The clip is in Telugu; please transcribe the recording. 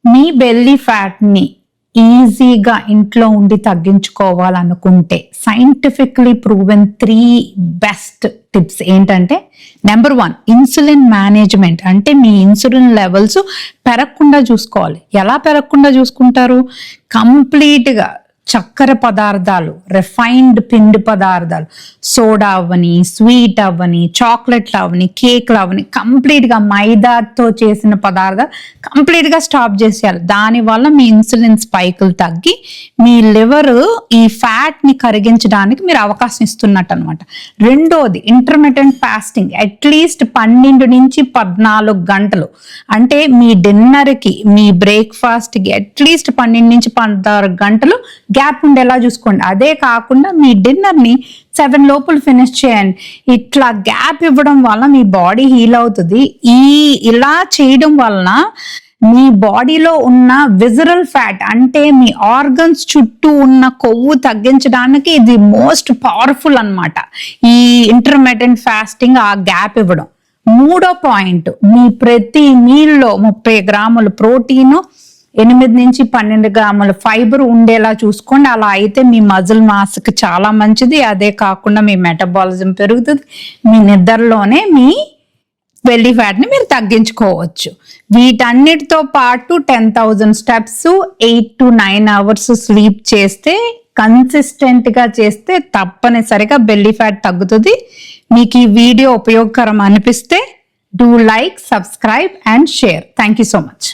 మీ బెల్లీ ఫ్యాట్ని ఈజీగా ఇంట్లో ఉండి తగ్గించుకోవాలనుకుంటే సైంటిఫిక్లీ ప్రూవెన్ 3 బెస్ట్ టిప్స్ ఏంటంటే, నెంబర్ 1 ఇన్సులిన్ మేనేజ్మెంట్. అంటే మీ ఇన్సులిన్ లెవెల్స్ పెరగకుండా చూసుకోవాలి. ఎలా పెరగకుండా చూసుకుంటారు? కంప్లీట్గా చక్కెర పదార్థాలు, రిఫైన్డ్ పిండి పదార్థాలు, సోడా అవ్వని, స్వీట్ అవ్వని, చాక్లెట్లు అవ్వని, కేక్లు అవ్వని, కంప్లీట్గా మైదాతో చేసిన పదార్థాలు కంప్లీట్గా స్టాప్ చేసేయాలి. దానివల్ల మీ ఇన్సులిన్ స్పైకులు తగ్గి మీ లివర్ ఈ ఫ్యాట్ని కరిగించడానికి మీరు అవకాశం ఇస్తున్నట్టు అనమాట. రెండోది ఇంటర్మిటెంట్ ఫాస్టింగ్. అట్లీస్ట్ 12 నుంచి 14 గంటలు, అంటే మీ డిన్నర్కి మీ బ్రేక్ఫాస్ట్కి అట్లీస్ట్ 12 నుంచి 16 గంటలు గ్యాప్ ఉండేలా చూసుకోండి. అదే కాకుండా మీ డిన్నర్ని 7 లోపల ఫినిష్ చేయండి. ఇట్లా గ్యాప్ ఇవ్వడం వల్ల మీ బాడీ హీల్ అవుతుంది. ఇలా చేయడం వలన మీ బాడీలో ఉన్న విజరల్ ఫ్యాట్, అంటే మీ ఆర్గన్స్ చుట్టూ ఉన్న కొవ్వు తగ్గించడానికి ఇది మోస్ట్ పవర్ఫుల్ అన్నమాట. ఈ ఇంటర్మిటెంట్ ఫాస్టింగ్ ఆ గ్యాప్ ఇవ్వడం. మూడో పాయింట్, మీ ప్రతి మీల్లో 30 గ్రాముల ప్రోటీను, 8 నుంచి 12 గ్రాముల ఫైబర్ ఉండేలా చూసుకోండి. అలా అయితే మీ మజిల్ మాస్కి చాలా మంచిది. అదే కాకుండా మీ మెటబాలిజం పెరుగుతుంది. మీ నిద్రలోనే మీ బెల్లీ ఫ్యాట్ని మీరు తగ్గించుకోవచ్చు. వీటన్నిటితో పాటు 10,000 స్టెప్స్, 8 to 9 hours స్లీప్ చేస్తే, కన్సిస్టెంట్గా చేస్తే తప్పనిసరిగా బెల్లీ ఫ్యాట్ తగ్గుతుంది. మీకు ఈ వీడియో ఉపయోగకరం అనిపిస్తే do like, subscribe and share. Thank you so much.